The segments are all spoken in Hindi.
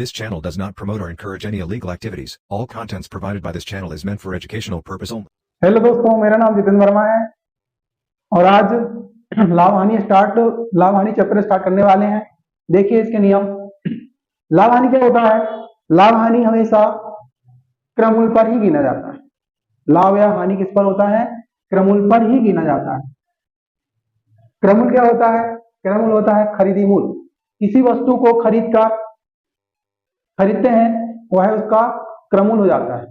This channel does not promote or encourage any illegal activities. All contents provided by this channel is meant for educational purpose only. Hello दोस्तों, मेरा नाम जितेंद्र वर्मा है और आज लाभ हानि चैप्टर स्टार्ट करने वाले हैं। देखिए इसके नियम। लाभ हानि क्या होता है? लाभ हानि हमेशा क्रममूल पर ही गिना जाता है। लाभ या हानि किस पर होता है? क्रममूल पर ही गिना जाता है। क्रममूल क्या होता है? क्रममूल होता है खरीदी मूल। किसी वस्तु को खरीदते हैं वह उसका क्रममूल हो जाता है,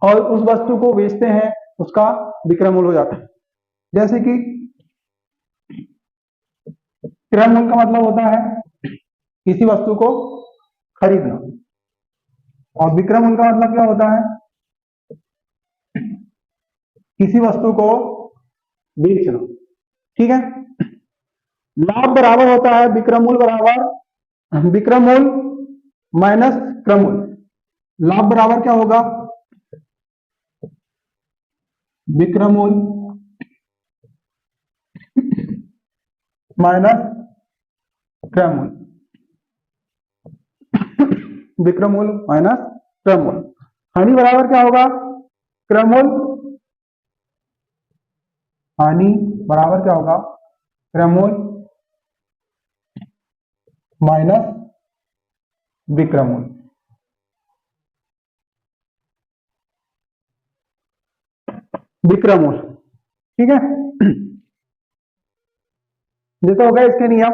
और उस वस्तु को बेचते हैं उसका विक्रयमूल हो जाता है। जैसे कि क्रयमूल का मतलब होता है किसी वस्तु को खरीदना, और विक्रयमूल का मतलब क्या होता है? किसी वस्तु को बेचना। ठीक है। लाभ बराबर होता है विक्रयमूल माइनस क्रममूल। लाभ बराबर क्या होगा? विक्रयमूल माइनस क्रममूल। विक्रयमूल माइनस क्रममूल। हानि बराबर क्या होगा? क्रममूल। हानि बराबर क्या होगा? क्रममूल माइनस विक्रयमूल। विक्रयमूल। ठीक है। ये तो हो गया इसके नियम।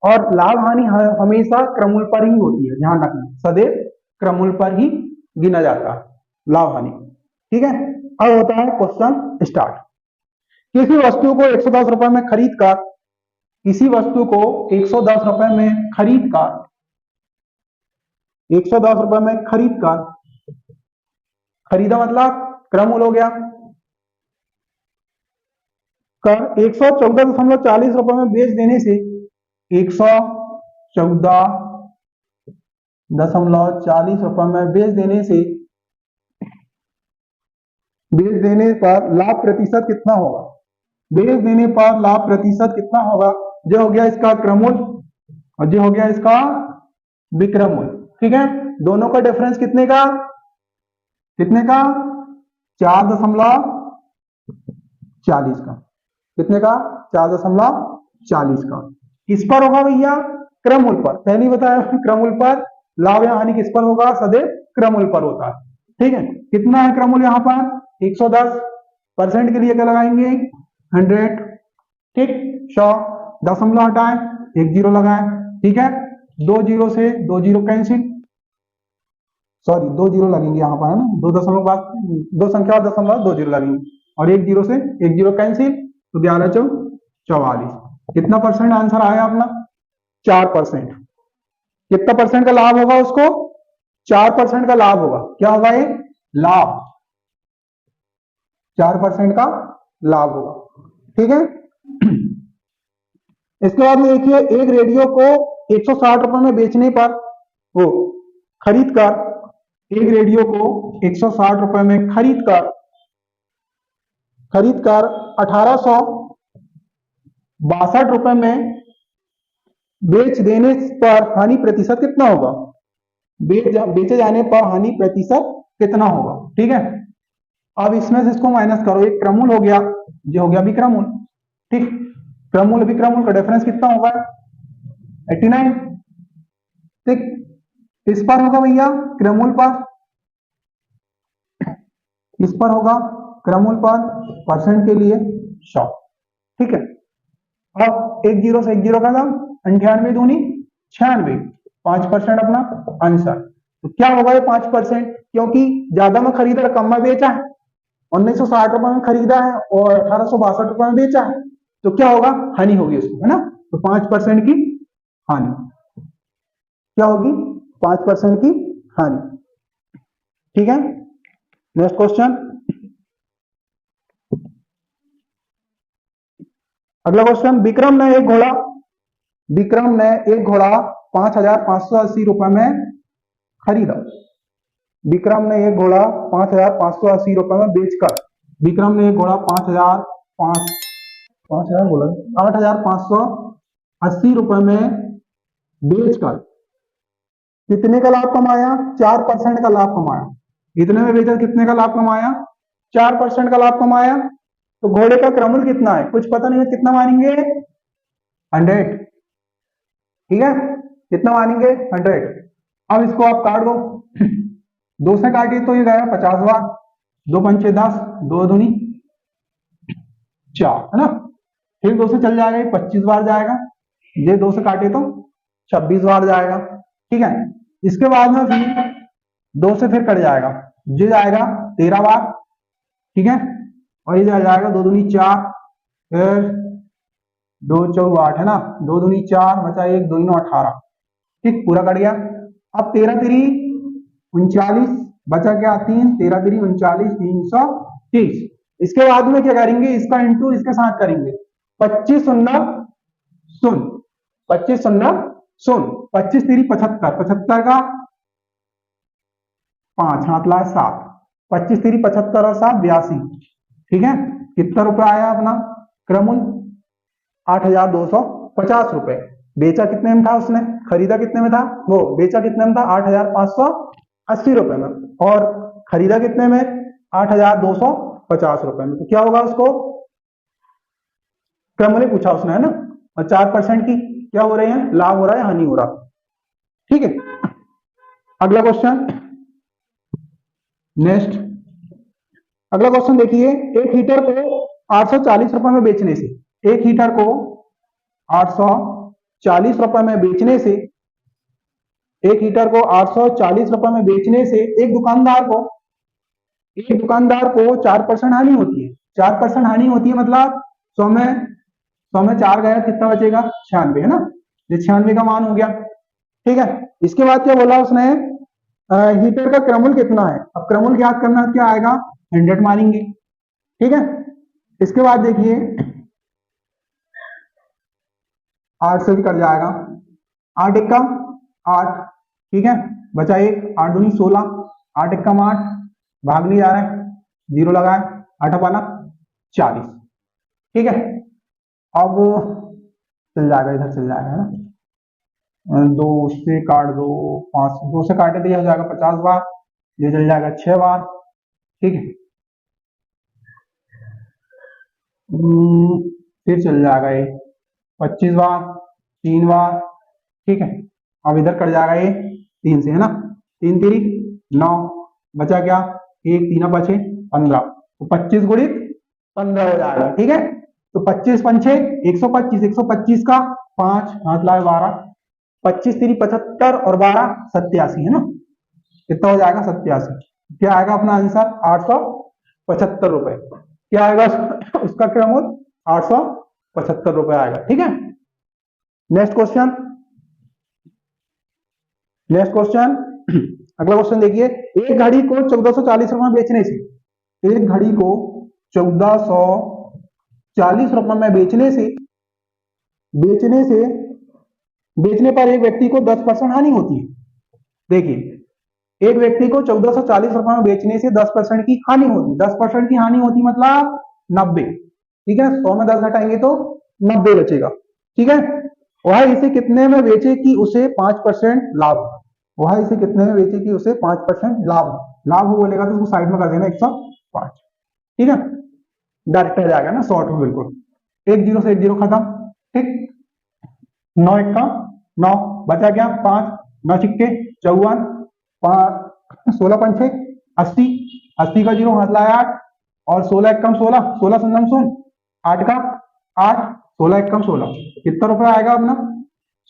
और लाभ हानि हमेशा क्रममूल पर ही होती है, ध्यान रखना, सदैव क्रममूल पर ही गिना जाता है लाभ हानि। ठीक है। अब होता है क्वेश्चन स्टार्ट। किसी वस्तु को 110 रुपए में खरीदकर किसी वस्तु को 110 रुपए में खरीदकर 110 रुपए में खरीदकर, खरीदा मतलब क्रममूल हो गया, कर 114.40 रुपए में बेच देने से 114.40 रुपए में बेच देने पर लाभ प्रतिशत कितना होगा? बेच देने पर लाभ प्रतिशत कितना होगा? जो हो गया इसका क्रममूल और जो हो गया इसका विक्रयमूल। ठीक है। दोनों का डिफरेंस कितने का? 4.40 का। कितने का? 4.40 का। किस पर होगा भैया? क्रममूल पर। पहले बताया क्रममूल पर। लाभ या हानि किस पर होगा? सदैव क्रममूल पर होता है। ठीक है। कितना है क्रममूल यहाँ पर? 110%। के लिए क्या लगाएंगे? 100। ठीक। 100 दशमलव हटाएं, 1 जीरो लगाएं। ठीक है। 2 जीरो से 2 जीरो कैंसिल, सॉरी 2 जीरो लगेंगे यहाँ पर, है ना। 2 दशमलव बाद 2 संख्या और दशमलव 2 जीरो लगेंगे, और 1 जीरो से 1 जीरो कैंसिल, तो 11 चौ 44। कितना परसेंट आंसर आया अपना? 4%। कितना परसेंट का लाभ होगा उसको? 4% का लाभ होगा। क्या होगा ये? लाभ। 4% का लाभ होगा। ठीक है। इसके बाद में देखिए, एक रेडियो को 160 रुपए में बेचने पर, वो खरीदकर, एक रेडियो को 160 रुपए में खरीदकर 1862 रुपए में बेच देने पर हानि प्रतिशत कितना होगा? बेचे जाने पर हानि प्रतिशत कितना होगा? ठीक है। अब इसमें से इसको माइनस करो। एक क्रममूल हो गया, जो हो गया विक्रयमूल। ठीक। क्रममूल विक्रयमूल का डिफरेंस कितना होगा? 89। ठीक। किस पर होगा भैया? क्रममूल पर। किस पर होगा? क्रममूल पर। परसेंट के लिए 100। ठीक है। अब 1 जीरो से 1 जीरो का दाम 98 दूनी 96, 5% अपना आंसर। तो क्या होगा ये 5%? क्योंकि ज्यादा में खरीदा कम में बेचा है, 1960 रुपए में खरीदा है और 1862 रुपए में बेचा है, तो क्या होगा? हानि होगी उसमें, है ना। तो 5% की हानि। क्या होगी? 5% की हानि। ठीक है। Next question. अगला क्वेश्चन। विक्रम ने एक घोड़ा 5,580 रुपए में खरीदा। विक्रम ने एक घोड़ा 5,580 रुपए में बेचकर, विक्रम ने एक घोड़ा 8,580 रुपए में बेचकर कितने का लाभ कमाया? 4% का लाभ कमाया। इतने में बेचा, कितने का लाभ कमाया? 4% का लाभ कमाया। तो घोड़े का क्रमूल कितना है? कुछ पता नहीं है, कितना मानेंगे? 100। ठीक है, कितना मानेंगे? 100। अब इसको आप काट दो, 2 से काटिए तो ये गया 50 बार, 2 पंचे 10, 2 दूनी 4, है ना। फिर 2 से चल जाएगा, ये 25 बार जाएगा। ये 2 से काटे तो 26 बार जाएगा। ठीक है, इसके बाद में फिर 2 से फिर कट जाएगा, ये जाएगा 13 बार। ठीक है, और ये जाएगा 2 दूनी 4, फिर 2 चौक 8, है ना, 2 दूनी 4, बचा 1, 2 9 18। ठीक, पूरा कट गया। अब 13 3 39, बचा क्या? 3, 13 3 39, 330। इसके बाद में क्या करेंगे? इसका इंटू इसके साथ करेंगे, 25 शून्य शून्य, 25 शून्य शून्य, 25 3 75, 75 का 5 हाथ लाए 7, 25 3 75 और 7 82। ठीक है, कितना रुपया आया अपना क्रमूल? 8,250 रुपए। बेचा कितने में था उसने? खरीदा कितने में था? वो बेचा कितने में था? 8,580 रुपए में, और खरीदा कितने में? 8,250 रुपए में। तो क्या होगा उसको? क्रमूल पूछा उसने, है ना। और 4% की क्या हो रहे हैं? लाभ हो रहा है, हानि हो रहा है। ठीक है, अगला क्वेश्चन, नेक्स्ट। अगला क्वेश्चन देखिए, एक हीटर को 840 रुपए में बेचने से, एक हीटर को 840 रुपए में बेचने से, एक हीटर को 840 रुपए में बेचने से एक दुकानदार को 4% हानि होती है। 4% हानि होती है मतलब 100 में 4 गया, कितना बचेगा? 96, है ना। ये 96 का मान हो गया। ठीक है, इसके बाद क्या बोला उसने? हीटर का क्रमूल कितना है? अब क्रमूल याद करना, क्या आएगा? 100 मानेंगे। ठीक है, इसके बाद देखिए 8 से भी कट जाएगा, 8 1 का 8। ठीक है, बचा 1, 8 दूनी 16, 8 1 का 8, भाग नहीं जा रहा है, 0 लगाए, 8 पाला 40। ठीक है, अब चल जाएगा, इधर चल जाएगा, है ना। 2 से काट दो, 5, 2 से काटे तो यह हो जाएगा 50 बार, ये चल जाएगा 6 बार। ठीक है, फिर चल जाएगा ये 25 बार, 3 बार। ठीक है, अब इधर कट जाएगा ये 3 से, है ना। 3 3 9, बचा क्या? 1 3 5 15, तो 25 गुणित 15 हो जाएगा। ठीक है, तो 25 पंचे 125, 125 का 5 हाथ लाए 12, 25 3 75 और 12 87, है ना। कितना हो जाएगा? 87। क्या आएगा अपना आंसर? 875 रुपए। क्या आएगा उसका क्रमूल? 875 रुपए आएगा। ठीक है, नेक्स्ट क्वेश्चन, नेक्स्ट क्वेश्चन। अगला क्वेश्चन देखिए, एक घड़ी को 1440 रुपए में बेचने से, एक घड़ी को 1440 रुपए में बेचने पर एक व्यक्ति को 10% हानि होती है। देखिए, एक व्यक्ति को 1440 रुपए में बेचने से 10% की हानि होती, 10% की हानि होती मतलब 90। ठीक है, 100 में 10 घटाएंगे तो 90 बचेगा। ठीक है, वह इसे कितने में बेचे कि उसे 5% लाभ, वह इसे कितने में बेचे कि उसे 5% लाभ हो बोलेगा तो उसको साइड में कर देना 105। ठीक है, डायरेक्ट आ जाएगा ना, शॉर्ट में बिल्कुल, 1 0 से 1 0 खत्म। ठीक, 9 1 का 9, बचा क्या? 5, 9 छिक्के 54, 16 पंचे 80, 80 का 0 हाथ लाया 8, और 16 1 कम 16, 16 शून्य शून्य, 8 का 8, 16 1 कम 16, कितना रुपया आएगा अपना?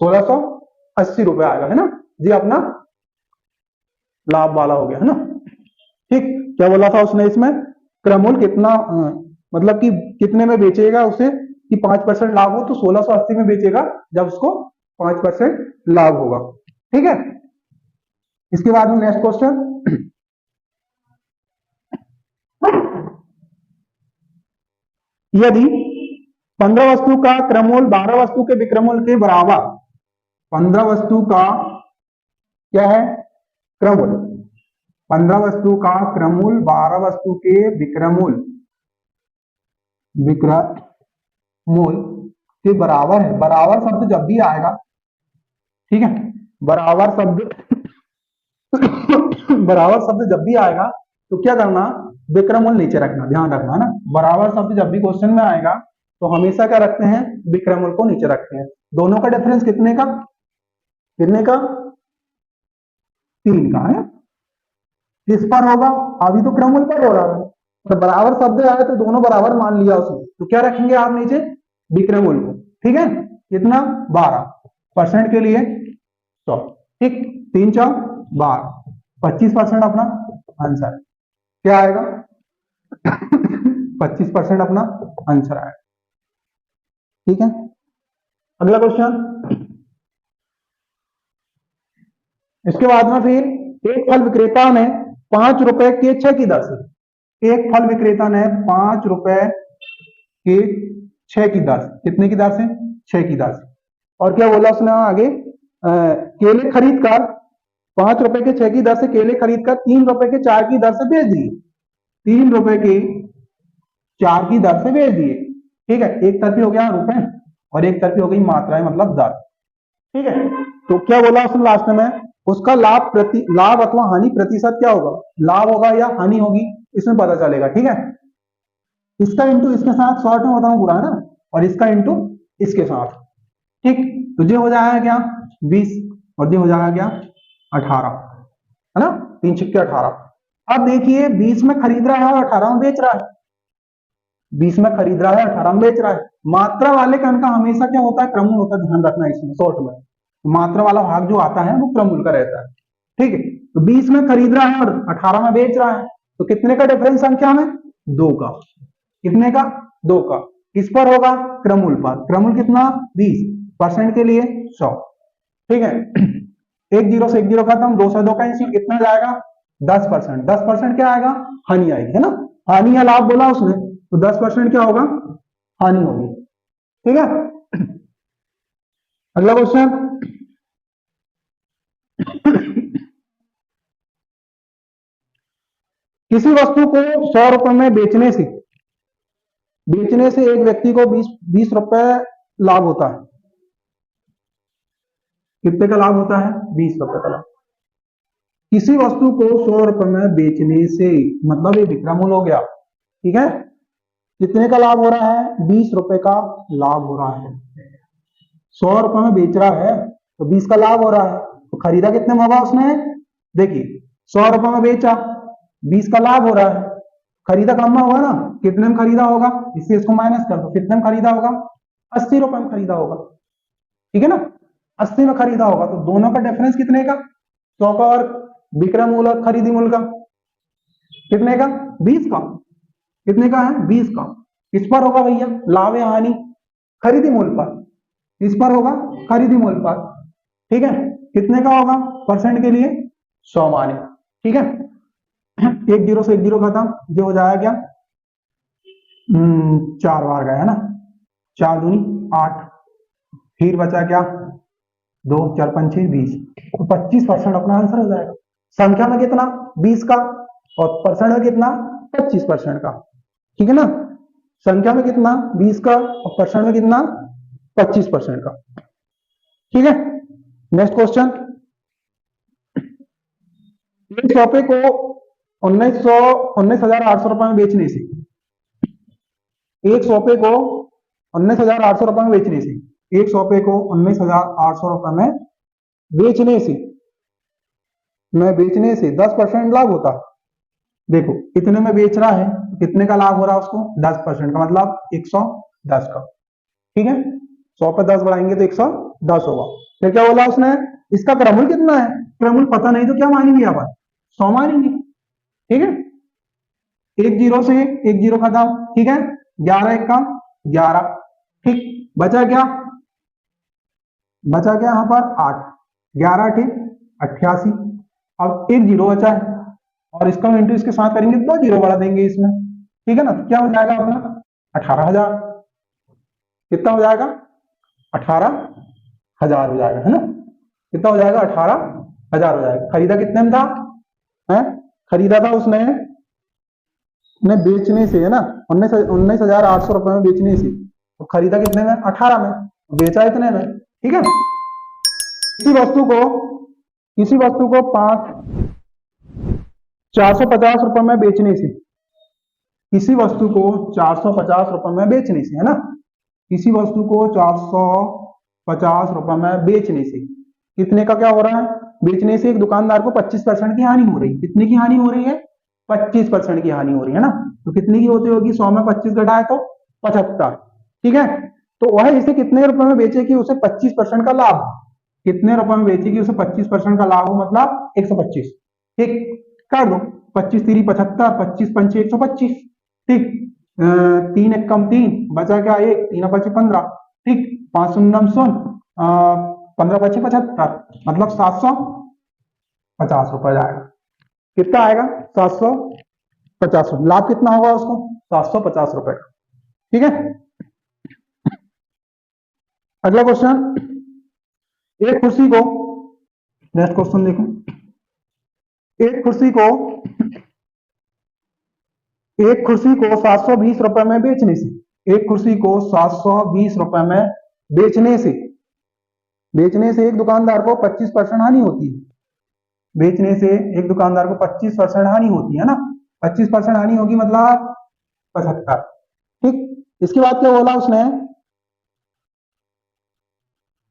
1680 रुपया आएगा, है ना। जी अपना लाभ वाला हो गया, है ना। ठीक, क्या बोला था उसने इसमें? क्रमूल कितना, मतलब कि कितने में बेचेगा उसे कि 5% लाभ हो, तो 1680 में बेचेगा जब उसको 5% लाभ होगा। ठीक है, इसके बाद में नेक्स्ट क्वेश्चन, यदि 15 वस्तु का क्रमूल 12 वस्तु के विक्रमूल के बराबर, 15 वस्तु का क्या है? क्रमूल, 15 वस्तु का क्रमूल 12 वस्तु के विक्रमूल के बराबर है। बराबर शब्द जब भी आएगा, ठीक है, बराबर शब्द बराबर शब्द जब भी आएगा तो क्या करना, विक्रमूल नीचे रखना, ध्यान रखना ना। बराबर शब्द जब भी क्वेश्चन में आएगा तो हमेशा क्या रखते हैं, विक्रमूल को नीचे रखते हैं। दोनों का डिफरेंस कितने का, कितने का, 3 का है। किस पर होगा, अभी तो क्रमूल पर हो रहा है, तो बराबर शब्द आया तो दोनों बराबर मान लिया उसने, तो क्या रखेंगे आप नीचे, विक्रमूल को। ठीक है, कितना, 12% के लिए 100, ठीक, 3 4 12, 25% अपना आंसर क्या आएगा, 25% अपना आंसर आएगा। ठीक है, अगला क्वेश्चन। इसके बाद में फिर एक फल विक्रेता ने 5 रुपए के 6 की दर से, एक फल विक्रेता ने 5 रुपए के 6 की दर से, कितने की दर से, 6 की दर से, और क्या बोला उसने आगे, केले खरीद कर 5 रुपए के 6 की दर से केले खरीद कर 3 रुपए के 4 की दर से बेच दिए, 3 रुपए के 4 की दर से बेच दिए। ठीक है, एक तरफी हो गया रुपए और एक तरफी हो गई मात्राएं मतलब दर। ठीक है, तो क्या बोला उसने लास्ट में, उसका लाभ अथवा हानि प्रतिशत क्या होगा, लाभ होगा या हानि होगी, इसमें पता चलेगा। ठीक है, इसका इंटू इसके साथ शॉर्ट में बताऊं पूरा है ना, और इसका इंटू इसके साथ। ठीक, तो ये हो जाएगा क्या 20 और ये हो जाएगा क्या 18, है ना, 3 छिक्के 18। अब देखिए 20 में खरीद रहा है और 18 में बेच रहा है, 20 में खरीद रहा है 18 में बेच रहा है। मात्रा वाले का अंक हमेशा क्या होता है, क्रमूल होता है, ध्यान रखना इसमें शॉर्ट में, मात्रा वाला भाग जो आता है वो क्रमूल का रहता है। ठीक है, तो 20 में खरीद रहा है और 18 में बेच रहा है, तो कितने का डिफरेंस संख्या में, 2 का, कितने का, 2 का। किस पर होगा, क्रमूल पर, क्रमूल कितना 20% के लिए 100। ठीक है, एक जीरो से एक जीरो खत्म, 2 से 2 कैंसिल, कितना जाएगा 10%, 10% क्या आएगा, हानि आएगी, है ना, हानि या लाभ बोला उसने, तो 10% क्या होगा, हानि होगी। ठीक है, अगला क्वेश्चन। किसी वस्तु को 100 रुपए में बेचने से एक व्यक्ति को 20 रुपए लाभ होता है, कितने का लाभ होता है, 20 रुपए का लाभ। किसी वस्तु को 100 रुपए में बेचने से, मतलब ये विक्रमूल हो गया। ठीक है, कितने का लाभ हो रहा है, 20 रुपए का लाभ हो रहा है। 100 रुपए में बेच रहा है तो 20 का लाभ हो रहा है, तो खरीदा कितने में होगा उसने, देखिए 100 रुपए में बेचा, 20 का लाभ हो रहा है, खरीदा कम में होगा ना, कितने में खरीदा होगा, इससे इसको माइनस कर दो, कितने में खरीदा होगा, 80 रुपए में खरीदा होगा। ठीक है ना, 80 में खरीदा होगा, तो दोनों का डिफरेंस कितने का, 100 का और विक्रमूल और खरीदी मूल का, कितने का, 20 का, कितने का है, 20 का। किस पर होगा भैया, लाभ या हानि, खरीदी मूल पर, इस पर होगा खरीदी मूल पर। ठीक है, कितने का होगा, परसेंट के लिए 100 माने। ठीक है, एक जीरो से एक जीरो खत्म, जो हो जाएगा क्या 4 बार गया है ना, 4 दूनी 8, फिर बचा क्या 2 4 5 6 20, तो 25% अपना आंसर हो जाएगा। संख्या में कितना 20 का और परसेंट में कितना 25% का। ठीक है ना, संख्या में कितना 20 का और परसेंट में कितना 25% का। ठीक है, नेक्स्ट क्वेश्चन। एक सोफे को 19,800 रुपए में बेचने से, एक सोफे को 19,800 रुपए में बेचने से, एक सोफे को 19,800 रुपए में बेचने से 10% लाभ होता। देखो कितने में बेच रहा है, कितने का लाभ हो रहा है उसको, 10% का, मतलब 110 का। ठीक है, 100 पे 10 बढ़ाएंगे तो 110 होगा। फिर क्या बोला उसने, इसका क्रमूल कितना है, क्रमूल पता नहीं तो क्या मानेंगे अपन, 100 मानेंगे। ठीक है, एक जीरो से एक जीरो खत्म। ठीक है, 11 एक का 11, ठीक, बचा क्या यहाँ पर 8, 11 ठीक 88। अब एक जीरो बचा है और इसका इंटू इसके साथ करेंगे, 2 जीरो बढ़ा देंगे इसमें। ठीक है ना, तो क्या हो जाएगा अपना 18,000, कितना हो जाएगा 18,000 हो जाएगा, है ना, कितना हो जाएगा 18,000 हो जाएगा। खरीदा कितने में था, है खरीदा था उसने बेचने से, है ना, 19,800 रुपए में बेचने से, तो खरीदा कितने में 18 में, बेचा इतने में। ठीक है, किसी वस्तु को 5 450 रुपए में बेचने से, किसी वस्तु को 450 रुपए में बेचने से, है ना, किसी वस्तु को 450 रुपए में बेचने से कितने का क्या हो रहा है? बेचने से एक दुकानदार को 25% की हानि हो रही है। कितने की हानि हो रही है? 25% की हानि हो रही है ना। तो कितने की होती होगी? 100 में 25 घटाए तो 75। ठीक है, तो वह इसे कितने रुपए में बेचेगी? उसे 25% का लाभ। कितने रुपए में बेचेगी? उसे 25% का लाभ हो, मतलब 125। ठीक, कर दो, 25 3 75, 25 पंचे 125। ठीक, 3 1 कम 3 बचा क्या? 1, 3 5 15। ठीक, 5 शून्य शून्य, 15 5 75, मतलब 750 रुपए जाएगा। कितना आएगा? 750 रुपए। लाभ कितना होगा उसको? 750 रुपए का। ठीक है, अगला क्वेश्चन, एक कुर्सी को, नेक्स्ट क्वेश्चन देखो, एक कुर्सी को 720 रुपए में बेचने से, एक कुर्सी को 720 रुपए में बेचने से एक दुकानदार को 25% हानि होती है। बेचने से एक दुकानदार को 25% हानि होती है ना। 25% हानि होगी, मतलब 75। ठीक, इसके बाद क्या बोला उसने?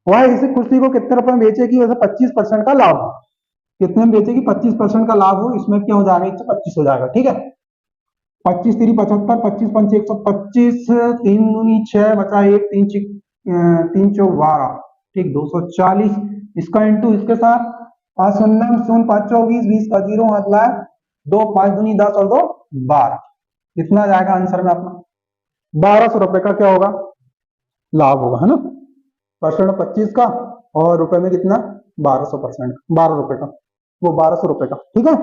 वह इस कुर्सी को कितने रुपए में बेचेगी? वैसे 25% का लाभ। कितने में बेचेगी? 25% का लाभ हो, इसमें क्या हो जाएगा? 125 हो जाएगा। ठीक है, 25 3 75, 25 पंचे 125, 3 दूनी 6, बचा 1, 3 चौ 12। ठीक, 240। इसका इंटू इसके साथ 5 शून्य शून्य, 5 24, 20 का 0 मतलब 2, 5 दूनी 10 और 2 12। कितना जाएगा आंसर में अपना? 1200 रुपए का क्या होगा? लाभ होगा, है ना। परसेंट 25 का और रुपए में कितना? 1200%, 12 रुपए का, वो 1200 रुपए का। ठीक है,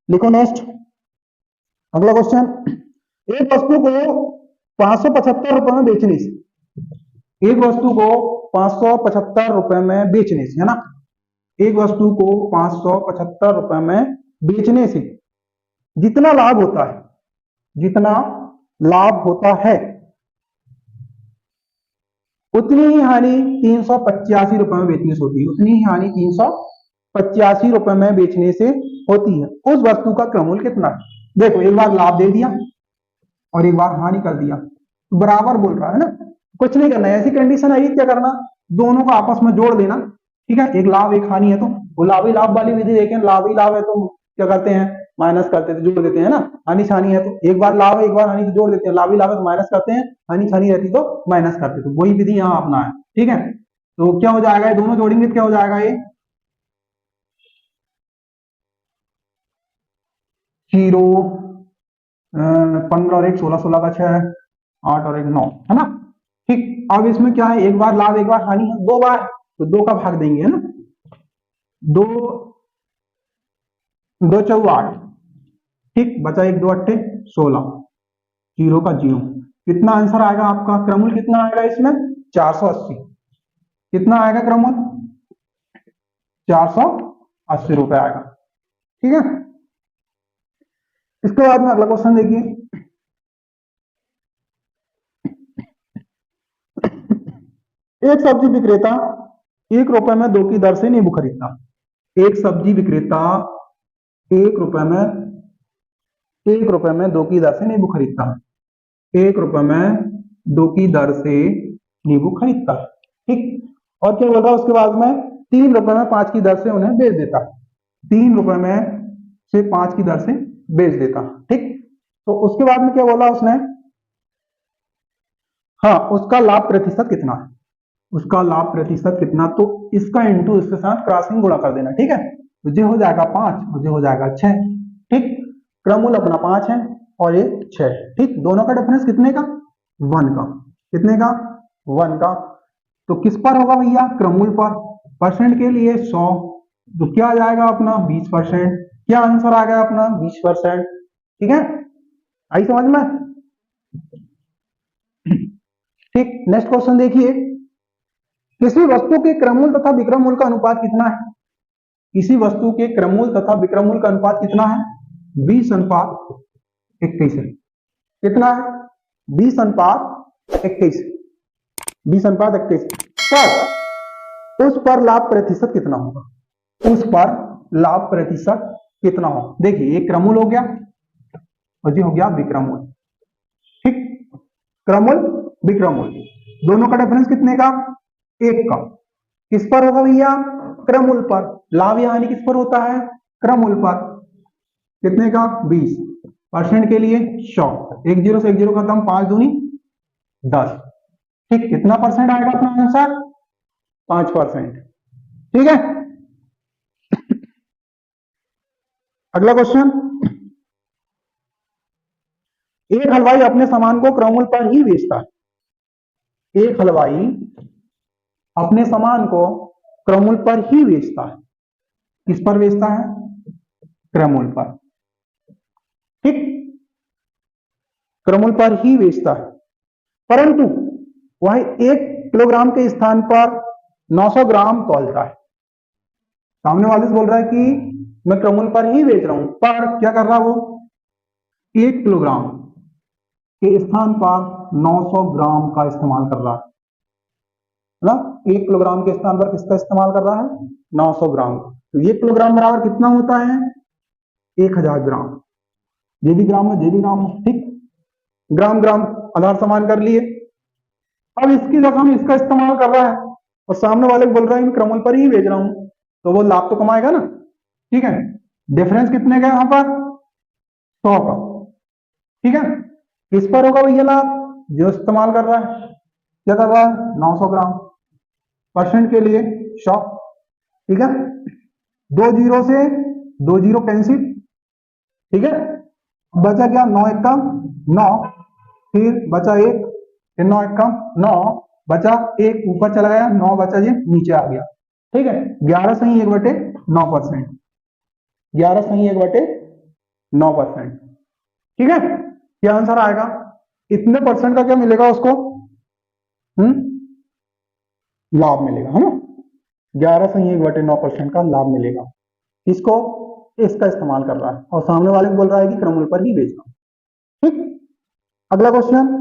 लिखो नेक्स्ट, अगला क्वेश्चन, एक वस्तु को 575 रुपए में बेचने से, एक वस्तु को 575 रुपए में बेचने से, है ना, एक वस्तु को 575 रुपए में बेचने से जितना लाभ होता है, जितना लाभ होता है, उतनी ही हानि 385 रुपए में बेचने से होती है। उतनी ही हानि 385 रुपए में बेचने से होती है। उस वस्तु का क्रममूल्य कितना है? देखो, एक बार लाभ दे दिया और एक बार हानि कर दिया, तो बराबर बोल रहा है ना, कुछ नहीं करना है। ऐसी कंडीशन आई, क्या करना? दोनों को आपस में जोड़ देना। ठीक है, एक लाभ एक हानि है, तो वो लाभ ही लाभ वाली विधि देखें, लाभ ही लाभ है तो क्या करते हैं? माइनस करते हैं, जोड़ देते हैं ना। हानि हानि है तो एक बार लाभ है एक बार हानि, तो जोड़ देते हैं। लाभ ही लाभ है तो माइनस करते हैं, हानि हानि रहती तो माइनस करते, तो वही विधि यहाँ अपना है। ठीक है, तो क्या हो जाएगा? दोनों जोड़ेंगे तो क्या हो जाएगा? ये 0 15 और 1 16, 16 का 6, 8 और 1 9, है ना। ठीक, अब इसमें क्या है? एक बार लाभ एक बार हानि है, 2 बार, तो 2 का भाग देंगे, है ना। 2 2 चौ 8। ठीक, बचा 1 2 8 16, 0 का 0। कितना आंसर आएगा आपका? क्रममूल्य कितना आएगा इसमें? 480। कितना आएगा क्रममूल्य? 480 रुपए आएगा। ठीक है, इसके बाद में अगला क्वेश्चन देखिए, एक सब्जी विक्रेता 1 रुपए में 2 की दर से नींबू खरीदता। एक सब्जी विक्रेता 1 रुपए में 2 की दर से नींबू खरीदता है। 1 रुपए में 2 की दर से नींबू खरीदता है। ठीक, और क्या बोल रहा है उसके बाद में? 3 रुपए में 5 की दर से उन्हें बेच देता है। 3 रुपए में से 5 की दर से बेच देता। ठीक, तो उसके बाद में क्या बोला उसने? हाँ, उसका लाभ प्रतिशत कितना है? उसका लाभ प्रतिशत कितना? तो इसका इंटू इसके साथ क्रॉसिंग गुणा कर देना। ठीक है, तो ये हो जाएगा 5 और ये हो जाएगा 6। ठीक, क्रममूल्य अपना 5 है और ये 6। ठीक, दोनों का डिफरेंस कितने का? 1 का। कितने का? 1 का। तो किस पर होगा भैया? क्रममूल्य पर। परसेंट के लिए 100, तो क्या आ जाएगा अपना? 20%। क्या आंसर आ गया अपना? 20%। ठीक है, आई समझ में? ठीक, नेक्स्ट क्वेश्चन देखिए, किसी वस्तु के क्रममूल्य तथा विक्रममूल्य का अनुपात कितना है? किसी वस्तु के क्रममूल्य तथा विक्रममूल्य का अनुपात कितना है? 20:21 है। कितना है? 20:21। 20:21। पर उस पर लाभ प्रतिशत कितना होगा? उस पर लाभ प्रतिशत कितना हो। देखिए एक क्रमूल हो गया और ये हो गया विक्रमूल। ठीक, क्रमूल विक्रमूल दोनों का डिफरेंस कितने का, 1 का। किस पर होगा भैया, क्रमूल पर। लाभ या हानि किस पर होता है, क्रमूल पर। कितने का, 20%। के लिए 100, एक जीरो से एक जीरो खत्म, 5 दूनी 10। ठीक, कितना परसेंट आएगा अपना आंसर, 5%। ठीक है, अगला क्वेश्चन। एक हलवाई अपने सामान को क्रमूल पर ही बेचता है। एक हलवाई अपने सामान को क्रमूल पर ही बेचता है। किस पर बेचता है, क्रमूल पर। ठीक, क्रमूल पर ही बेचता है, परंतु वह 1 किलोग्राम के स्थान पर 900 ग्राम तौलता है। सामने वाले से बोल रहा है कि मैं क्रमूल पर ही बेच रहा हूं, पर क्या कर रहा है वो, 1 किलोग्राम के स्थान पर 900 ग्राम का इस्तेमाल कर रहा है। मतलब 1 किलोग्राम के स्थान पर किसका इस्तेमाल कर रहा है, 900 ग्राम। तो 1 किलोग्राम बराबर कितना होता है, 1000 ग्राम। ये भी ग्राम है, ये भी ग्राम है। ठीक, ग्राम ग्राम आधार समान कर लिए। अब इसकी जगह में इसका इस्तेमाल कर रहा है और सामने वाले को बोल रहा है क्रमूल पर ही बेच रहा हूं, तो वो लाभ तो कमाएगा ना। ठीक है, डिफरेंस कितने का यहां पर, 100 का। ठीक है, किस पर होगा भैया लाभ, जो इस्तेमाल कर रहा है। क्या कर रहा है, 900 ग्राम। परसेंट के लिए 100। ठीक है, 2 जीरो से 2 जीरो कैंसिल। ठीक है, बचा क्या, 9 1 का 9, फिर बचा 1, फिर 9 1 का 9, बचा 1 ऊपर चला गया, 9 बचा ये नीचे आ गया। ठीक है, 11 सही 1/9%। 11 सही 1/9%। ठीक है, क्या आंसर आएगा, इतने परसेंट का क्या मिलेगा उसको, लाभ मिलेगा, है ना। 11 सही 1/9% का लाभ मिलेगा। इसको इसका इस्तेमाल कर रहा है और सामने वाले को बोल रहा है कि क्रमूल पर ही बेच रहा हूं। ठीक, अगला क्वेश्चन।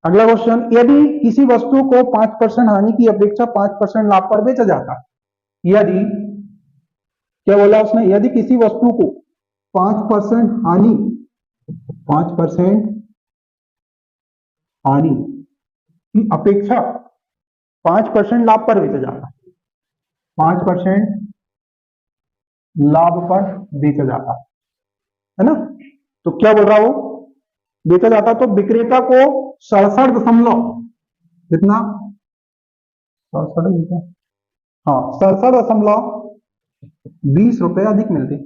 अगला क्वेश्चन, यदि किसी वस्तु को 5% हानि की अपेक्षा 5% लाभ पर बेचा जाता है। यदि, क्या बोला उसने, यदि किसी वस्तु को 5% हानि, 5% हानि की अपेक्षा 5% लाभ पर बेचा जाता है, 5% लाभ पर बेचा जाता है ना। तो क्या बोल रहा वो, बेचा जाता तो विक्रेता को 67 दशमलव, कितना, 67, हाँ 67.20 रुपए अधिक मिलते,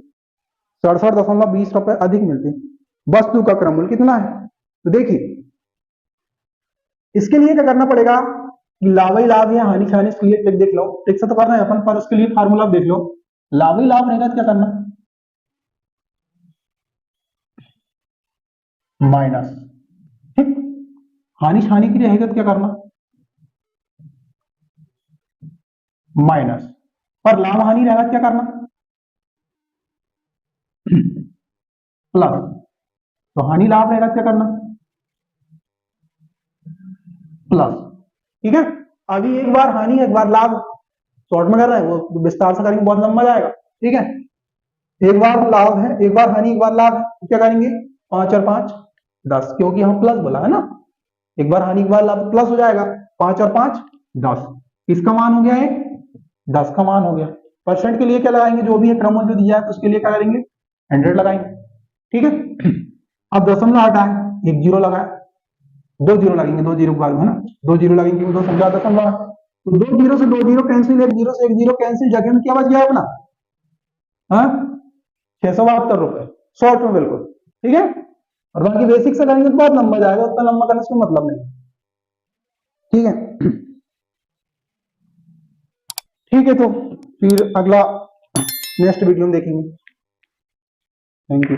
67.20 रुपए अधिक मिलते। वस्तु का क्रमूल कितना है, तो देखिए इसके लिए क्या करना पड़ेगा, लाभ ही लाभ या हानि हानि, इसके लिए ट्रिक देख लो, ट्रिक से तो करना है अपन, पर उसके लिए फार्मूला देख लो। लाभ ही लाभ रहेगा तो क्या करना, माइनस। ठीक, हानि हानि की रहेगा तो क्या करना, माइनस। पर लाभ हानि रहेगा तो क्या करना, प्लस। तो हानि लाभ रहेगा तो क्या करना, प्लस। ठीक है, अभी एक बार हानि एक बार लाभ, शॉर्ट में कर रहे हैं, वो विस्तार से करेंगे बहुत लंबा जाएगा। ठीक है, एक बार लाभ है, एक बार हानि एक बार लाभ है, तो क्या करेंगे, 5 और 5 10, क्योंकि हम प्लस बोला है ना। एक बार हानि एक बार लाभ प्लस हो जाएगा, 5 और 5 10। किसका मान हो गया है, 10 का मान हो गया। परसेंट के लिए क्या लगाएंगे, जो भी है क्रमों जो दिया है तो उसके लिए क्या करेंगे, 100 लगाएंगे। ठीक है, अब दशमलव हटाए, 1 जीरो लगाए, 2 जीरो लगेंगे, 2 जीरो के बाद है ना, 2 जीरो लगेंगे, 2 संख्या दशमलव, तो 2 जीरो से 2 जीरो कैंसिल, 1 जीरो से 1 जीरो कैंसिल, जगह में क्या बच गया अपना, हाँ 672 रुपए, शॉर्ट में बिल्कुल। ठीक है, और बाकी बेसिक से करेंगे तो बहुत लंबा जाएगा, उतना लंबा करने से मतलब नहीं। ठीक है, ठीक है, तो फिर अगला नेक्स्ट वीडियो में देखेंगे। Thank you.